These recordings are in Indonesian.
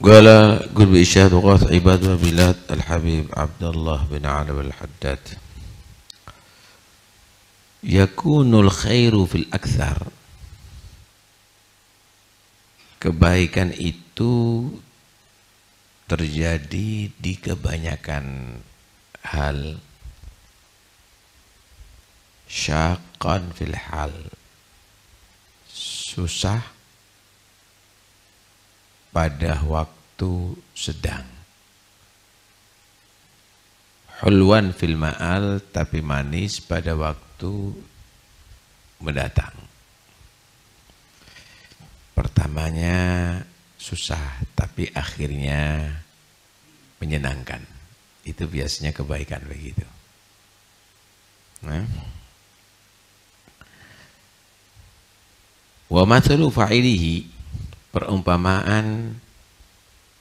قال قل بإشهاد وغاث عباد وبلاد الحبيب عبد الله بن علي الحداد يكون الخير في الأكثر. Kebaikan itu terjadi di kebanyakan hal. Syaqqan fil hal, susah pada waktu sedang. Hulwan fil ma'al, tapi manis pada waktu mendatang. Pertamanya susah, tapi akhirnya menyenangkan. Itu biasanya kebaikan begitu. Nah. Wa mathalu fa'ilihi, perumpamaan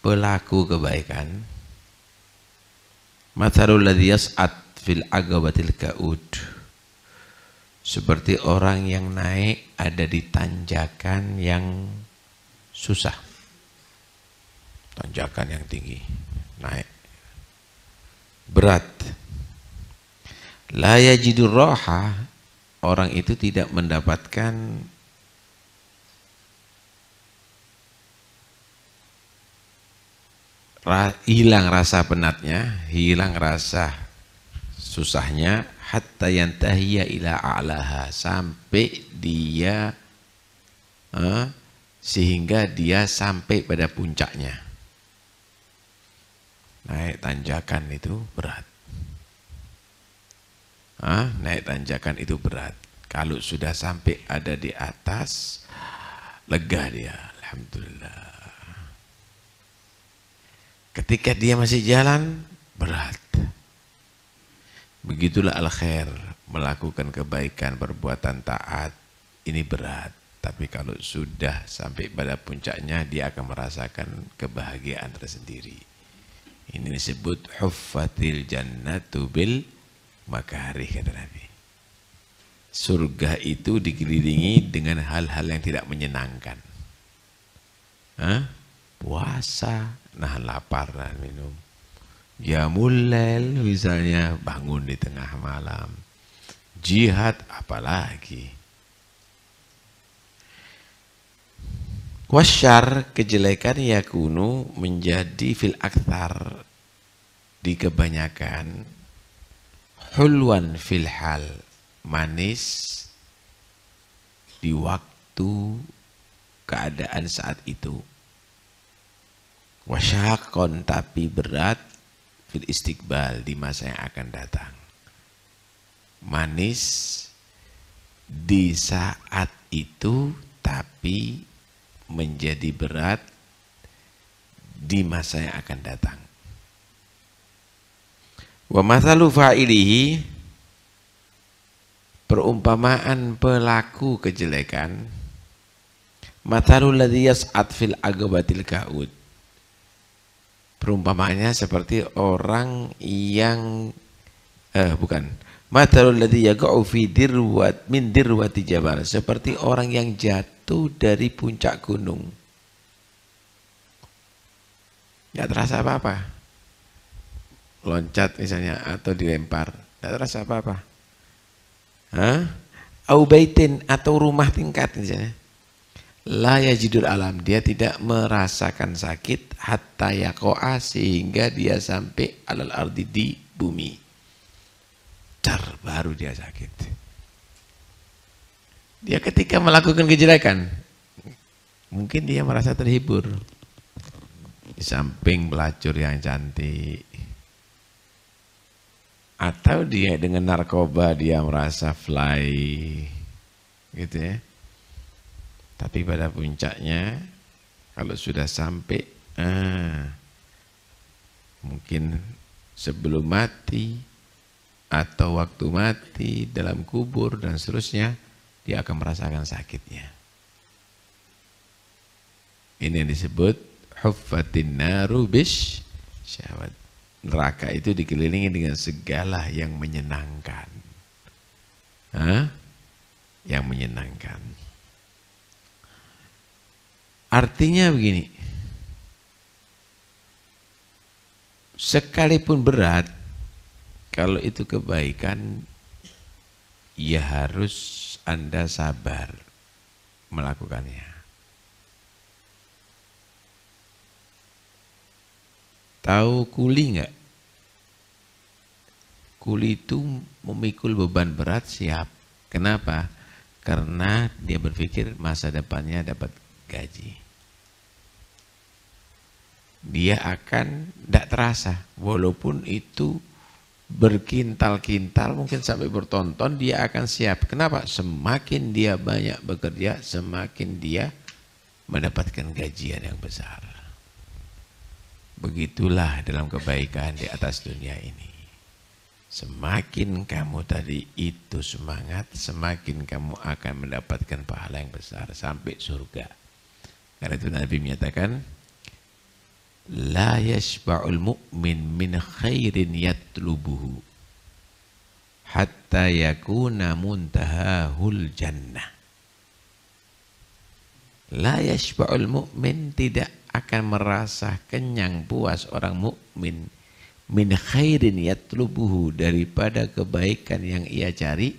pelaku kebaikan. Mathalul ladzi yas'ad fil aqabatil ka'ud, seperti orang yang naik ada di tanjakan yang susah, tanjakan yang tinggi, naik berat. La yajidur raha, orang itu tidak mendapatkan hilang rasa penatnya, hilang rasa susahnya, hatta yantahiya ila a'laha, sampai dia sehingga dia sampai pada puncaknya. Naik tanjakan itu berat. Naik tanjakan itu berat. Kalau sudah sampai ada di atas, lega dia, alhamdulillah. Ketika dia masih jalan, berat. Begitulah al-khair, melakukan kebaikan, perbuatan taat, ini berat. Tapi kalau sudah sampai pada puncaknya, dia akan merasakan kebahagiaan tersendiri. Ini disebut huffatil jannatu bil makarih, kata Nabi. Surga itu dikelilingi dengan hal-hal yang tidak menyenangkan. Puasa, nahan lapar, nahan minum. Qiyamul lail misalnya, bangun di tengah malam. Jihad apalagi. Wasyar, kejelekan yakunu, menjadi fil akthar, di kebanyakan. Hulwan fil hal, manis di waktu keadaan saat itu. Wasyaqon, tapi berat fil istiqbal, di masa yang akan datang. Manis di saat itu, tapi menjadi berat di masa yang akan datang. Wa mathalu fa'ilihi, perumpamaan pelaku kejelekan. Mathalul ladzi yas'ad fil aqabatil ka'ud, perumpamaannya seperti orang yang mathalul ladzi yaqa'u fi min dirwati jabal, seperti orang yang jatuh dari puncak gunung. Enggak terasa apa-apa. Loncat misalnya atau dilempar, enggak terasa apa-apa. Au baitin, atau rumah tingkat misalnya. La yajidul alam, dia tidak merasakan sakit, hatta yaqa'a, sehingga dia sampai alal ardi, di bumi. Baru dia sakit. Dia ketika melakukan kejelekan, mungkin dia merasa terhibur. Di samping pelacur yang cantik. Atau dia dengan narkoba, dia merasa fly. Gitu ya. Tapi pada puncaknya, kalau sudah sampai, mungkin sebelum mati, atau waktu mati, dalam kubur, dan seterusnya, dia akan merasakan sakitnya. Ini yang disebut huffatin naru bish syahwat. Neraka itu dikelilingi dengan segala yang menyenangkan. Yang menyenangkan. Artinya begini, Sekalipun berat, kalau itu kebaikan, ya harus Anda sabar melakukannya. Tahu kuli nggak? Kuli itu memikul beban berat, siap. Kenapa? Karena dia berpikir masa depannya dapat gaji. Dia akan tidak terasa, walaupun itu berkintal-kintal, mungkin sampai bertonton, dia akan siap. Kenapa? Semakin dia banyak bekerja, semakin dia mendapatkan gajian yang besar. Begitulah dalam kebaikan di atas dunia ini. Semakin kamu tadi itu semangat, semakin kamu akan mendapatkan pahala yang besar sampai surga. Karena itu Nabi menyatakan, la yashba'ul mu'min min khairin yatlubuhu hatta yakuna muntahahul jannah. La yashba'ul mu'min, tidak akan merasa kenyang puas orang mukmin min khairin yatlubuhu, daripada kebaikan yang ia cari,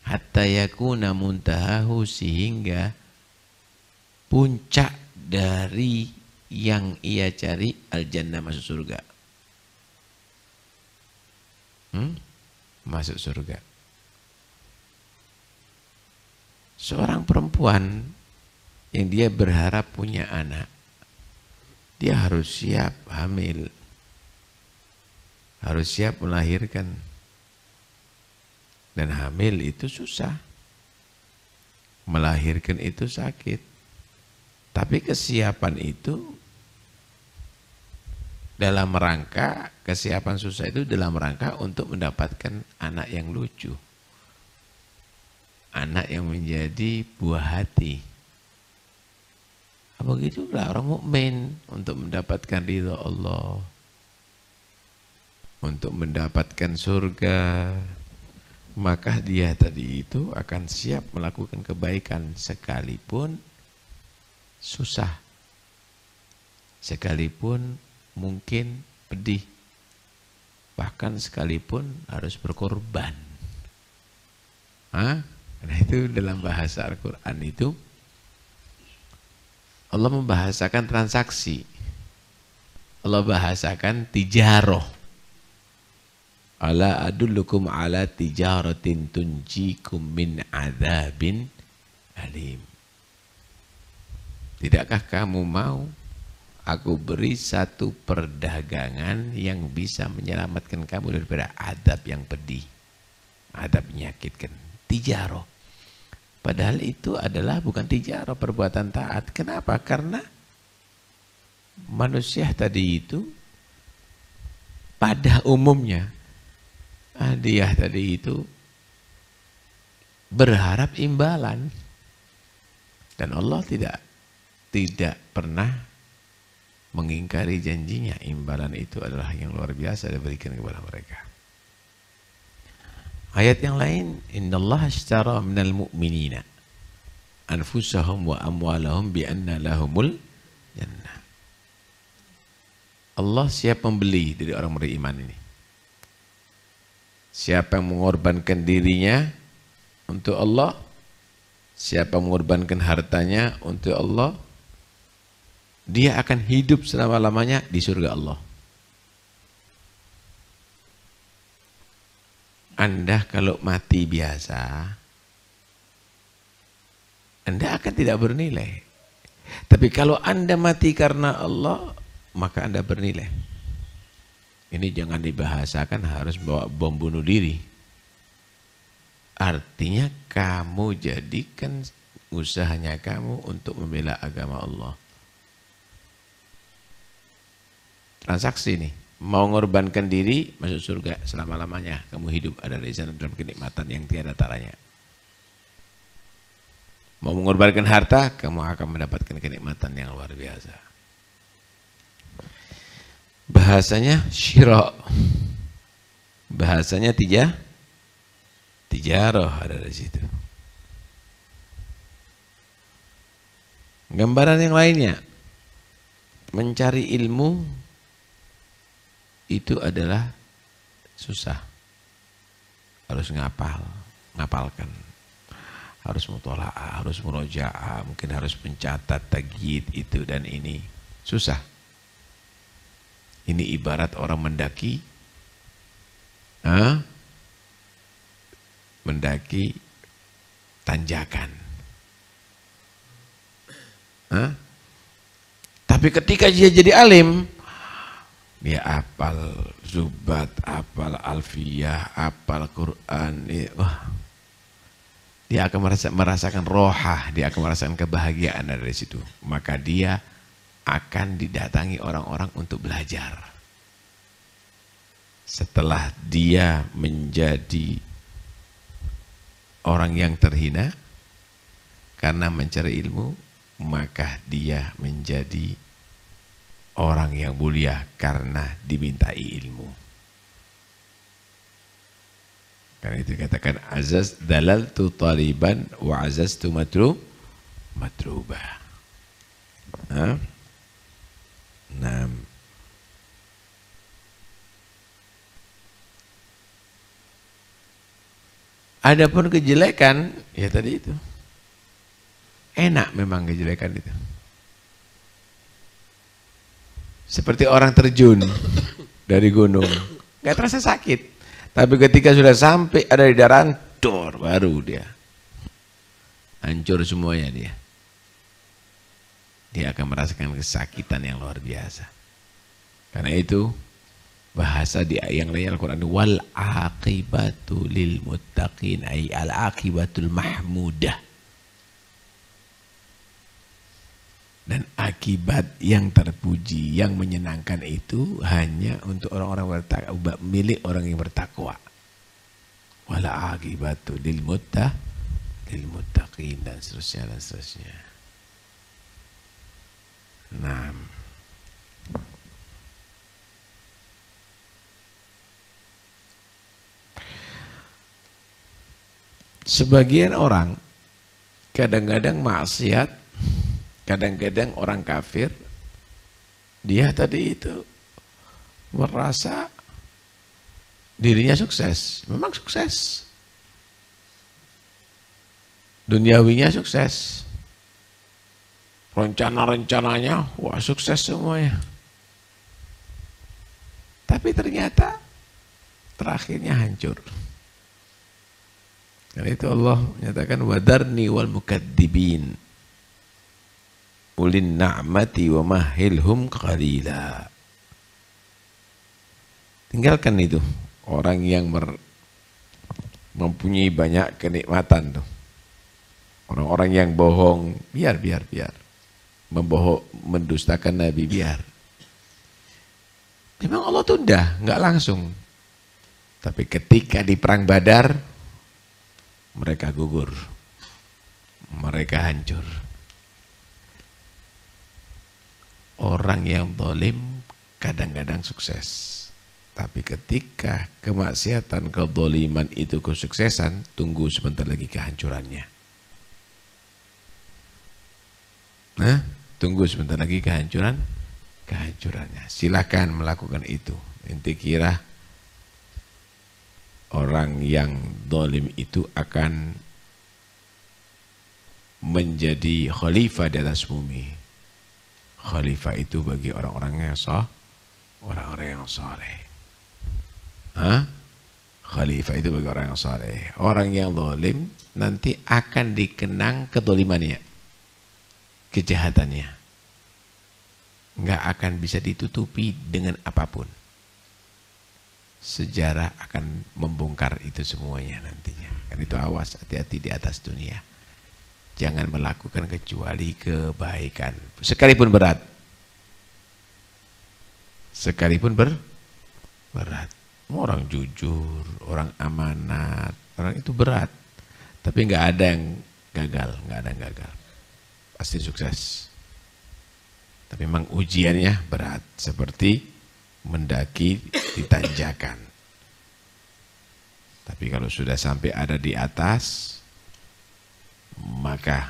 hatta yakuna muntahahu, sehingga puncak dari yang ia cari al-jannah, masuk surga. Masuk surga. Seorang perempuan yang dia berharap punya anak, dia harus siap hamil, harus siap melahirkan. Dan hamil itu susah, melahirkan itu sakit. Tapi kesiapan itu dalam rangka, kesiapan susah itu dalam rangka untuk mendapatkan anak yang lucu, anak yang menjadi buah hati. Begitulah orang mukmin, untuk mendapatkan ridha Allah, untuk mendapatkan surga, maka dia tadi itu akan siap melakukan kebaikan sekalipun susah, sekalipun mungkin pedih, bahkan sekalipun harus berkorban. Nah itu dalam bahasa Al-Quran itu Allah membahasakan transaksi, Allah bahasakan tijaroh. Ala adullukum ala tijaratin tunjikum min adzabin alim. Tidakkah kamu mau aku beri satu perdagangan yang bisa menyelamatkan kamu daripada adab yang pedih, adab menyakitkan. Tijaroh. Padahal itu adalah bukan tijarah, perbuatan taat. Kenapa? Karena manusia tadi itu pada umumnya, dia tadi itu berharap imbalan. Dan Allah tidak pernah mengingkari janjinya. Imbalan itu adalah yang luar biasa diberikan kepada mereka. Ayat yang lain, innallaha ashtara minal mu'minina anfusahum wa amwalahum bi anna lahumul jannah. Allah siap membeli dari orang beriman ini. Siapa yang mengorbankan dirinya untuk Allah, siapa yang mengorbankan hartanya untuk Allah, dia akan hidup selama-lamanya di surga Allah. Anda kalau mati biasa, Anda akan tidak bernilai. Tapi kalau Anda mati karena Allah, maka Anda bernilai. Ini jangan dibahasakan harus bawa bom bunuh diri. Artinya kamu jadikan usahanya kamu untuk membela agama Allah. Transaksi nih. Mau mengorbankan diri, masuk surga selama-lamanya. Kamu hidup ada di sana dalam kenikmatan yang tiada taranya. Mau mengorbankan harta, kamu akan mendapatkan kenikmatan yang luar biasa. Bahasanya syira. Bahasanya tijarah ada di situ. Gambaran yang lainnya, mencari ilmu itu adalah susah. Harus ngapalkan. Harus mutola'ah, harus murojaah, mungkin harus mencatat tagyid itu dan ini. Susah. Ini ibarat orang mendaki tanjakan. Tapi ketika dia jadi alim, dia apal Zubat, apal Alfiyah, apal Quran, dia akan merasakan rohah, dia akan merasakan kebahagiaan dari situ. Maka dia akan didatangi orang-orang untuk belajar. Setelah dia menjadi orang yang terhina karena mencari ilmu, maka dia menjadi orang yang mulia karena dimintai ilmu. Karena itu dikatakan azaz dalaltu taliban wa azaztu matruba. Nah, adapun kejelekan, ya tadi itu enak memang kejelekan itu. Seperti orang terjun dari gunung, nggak terasa sakit, tapi ketika sudah sampai ada di daratan, baru dia hancur semuanya dia. Dia akan merasakan kesakitan yang luar biasa. Karena itu bahasa di yang lain Al-Quran, wal aqibatu lil muttaqin, ay al aqibatul mahmudah. Dan akibat yang terpuji, yang menyenangkan itu hanya untuk orang-orang bertakwa, milik orang yang bertakwa. Wal aqibatu lil muttaqin dan seterusnya dan seterusnya. Nah, sebagian orang kadang-kadang maksiat, kadang-kadang orang kafir, dia tadi itu merasa dirinya sukses. Memang sukses, duniawinya sukses, rencana-rencananya wah sukses semuanya, tapi ternyata terakhirnya hancur. Karena itu Allah menyatakan wadarni wal mukadzibin ulin na'mati wa mahilhum qalila. Tinggalkan itu orang yang mempunyai banyak kenikmatan tuh. Orang-orang yang bohong, biar. Membohong, mendustakan Nabi, biar. Memang Allah tunda, nggak langsung. Tapi ketika di perang Badar, mereka gugur, mereka hancur. Orang yang zalim kadang-kadang sukses, tapi ketika kemaksiatan, kezaliman itu kesuksesan, tunggu sebentar lagi kehancurannya. Nah, tunggu sebentar lagi kehancurannya. Silakan melakukan itu. Ente kira orang yang zalim itu akan menjadi khalifah di atas bumi. Khalifah itu bagi orang-orang yang saleh. Khalifah itu bagi orang yang saleh. Orang yang zalim nanti akan dikenang kezalimannya, kejahatannya. Nggak akan bisa ditutupi dengan apapun. Sejarah akan membongkar itu semuanya nantinya. Kan itu awas, hati-hati di atas dunia. Jangan melakukan kecuali kebaikan, sekalipun berat. Sekalipun berat. Orang jujur, orang amanat, orang itu berat. Tapi nggak ada yang gagal, pasti sukses. Tapi memang ujiannya berat, seperti mendaki di tanjakan. Tapi kalau sudah sampai ada di atas, maka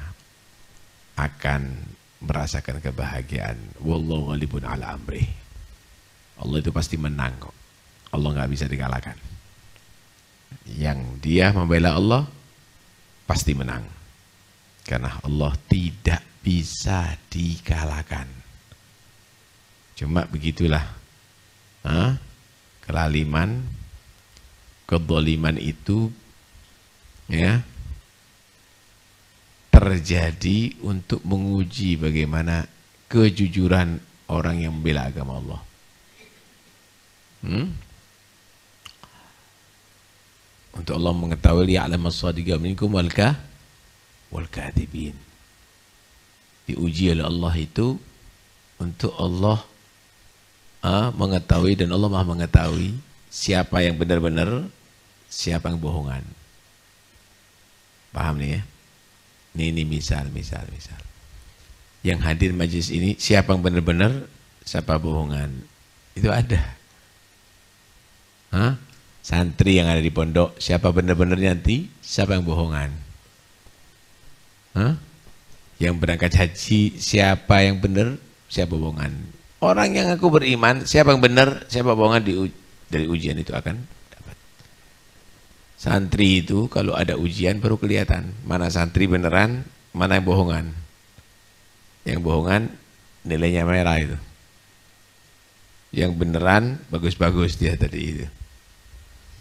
akan merasakan kebahagiaan. Wallahu ghalibun ala amrih. Allah itu pasti menang kok. Allah nggak bisa dikalahkan. Yang dia membela Allah pasti menang. Karena Allah tidak bisa dikalahkan. Cuma begitulah. Kelaliman, kedzaliman itu ya terjadi untuk menguji bagaimana kejujuran orang yang membela agama Allah. Untuk Allah mengetahui ya'lamu as-sadiqa minkum wal kadhibin. Diuji oleh Allah itu untuk Allah mengetahui, dan Allah Maha mengetahui siapa yang benar-benar, siapa yang bohongan. Paham nih ya? Ini misal. Yang hadir majlis ini siapa yang benar-benar, siapa bohongan. Itu ada. Santri yang ada di pondok, siapa benar-benar nanti, siapa yang bohongan. Yang berangkat haji, siapa yang benar, siapa bohongan. Orang yang aku beriman, siapa yang benar, siapa bohongan, dari ujian itu akan dapat. Santri itu kalau ada ujian baru kelihatan mana santri beneran, mana yang bohongan. Yang bohongan nilainya merah itu. Yang beneran bagus-bagus dia tadi itu.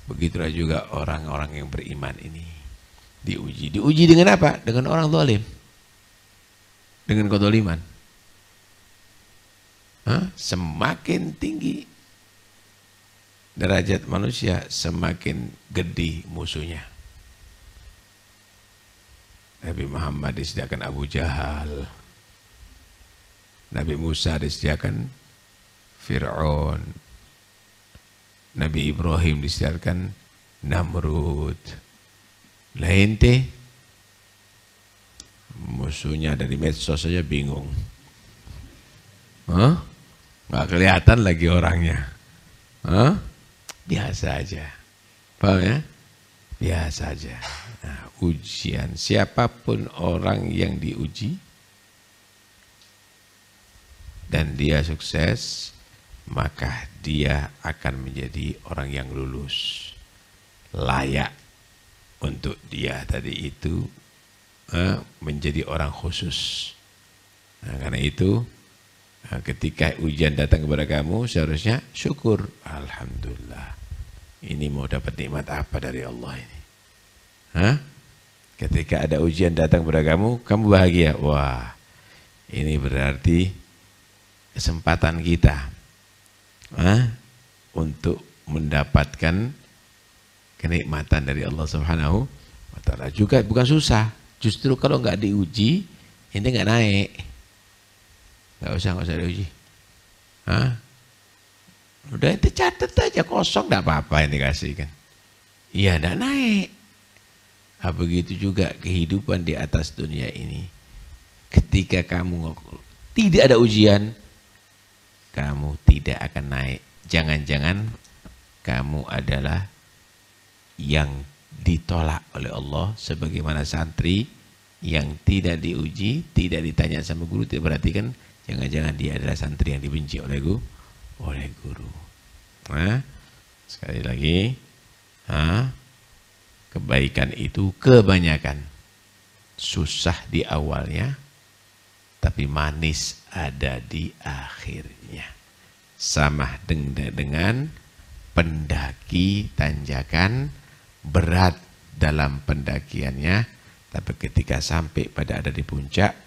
Begitulah juga orang-orang yang beriman ini diuji. Diuji dengan apa? Dengan orang zalim. Dengan kedzaliman. Semakin tinggi derajat manusia, semakin gede musuhnya. Nabi Muhammad disediakan Abu Jahal. Nabi Musa disediakan Fir'aun. Nabi Ibrahim disediakan Namrud. Lah ente musuhnya dari medsos saja bingung. Nggak kelihatan lagi orangnya. Biasa aja. Paham ya? Biasa aja. Nah, ujian, siapapun orang yang diuji dan dia sukses, maka dia akan menjadi orang yang lulus. Layak untuk dia tadi itu menjadi orang khusus. Nah, karena itu ketika ujian datang kepada kamu, seharusnya syukur. Alhamdulillah, ini mau dapat nikmat apa dari Allah ini? Ketika ada ujian datang kepada kamu, kamu bahagia. Wah, ini berarti kesempatan kita untuk mendapatkan kenikmatan dari Allah Subhanahu wa Ta'ala. Juga bukan susah. Justru kalau nggak diuji, ini nggak naik. Nggak usah diuji. Udah itu catat aja kosong, nggak apa-apa yang dikasih kan. Iya, nggak naik. Begitu juga kehidupan di atas dunia ini. Ketika kamu tidak ada ujian, kamu tidak akan naik. Jangan-jangan kamu adalah yang ditolak oleh Allah, sebagaimana santri yang tidak diuji, tidak ditanya sama guru, tidak perhatikan, jangan-jangan dia adalah santri yang dibenci oleh guru. Sekali lagi, kebaikan itu kebanyakan susah di awalnya, tapi manis ada di akhirnya. Sama dengan pendaki tanjakan, berat dalam pendakiannya, tapi ketika sampai pada ada di puncak,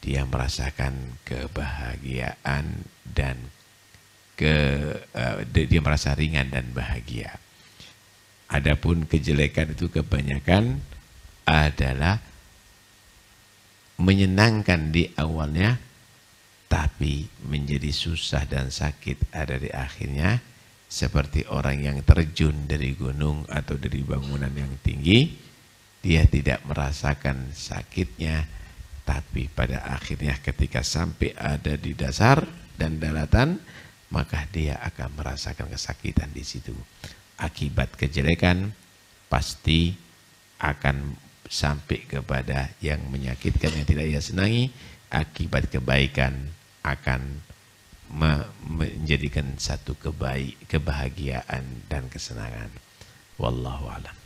dia merasakan kebahagiaan dan dia merasa ringan dan bahagia. Adapun kejelekan itu kebanyakan adalah menyenangkan di awalnya, tapi menjadi susah dan sakit ada di akhirnya. Seperti orang yang terjun dari gunung atau dari bangunan yang tinggi, dia tidak merasakan sakitnya, tapi pada akhirnya ketika sampai ada di dasar dan daratan, maka dia akan merasakan kesakitan di situ. Akibat kejelekan pasti akan sampai kepada yang menyakitkan, yang tidak ia senangi. Akibat kebaikan akan menjadikan satu kebahagiaan dan kesenangan. Wallahu a'lam.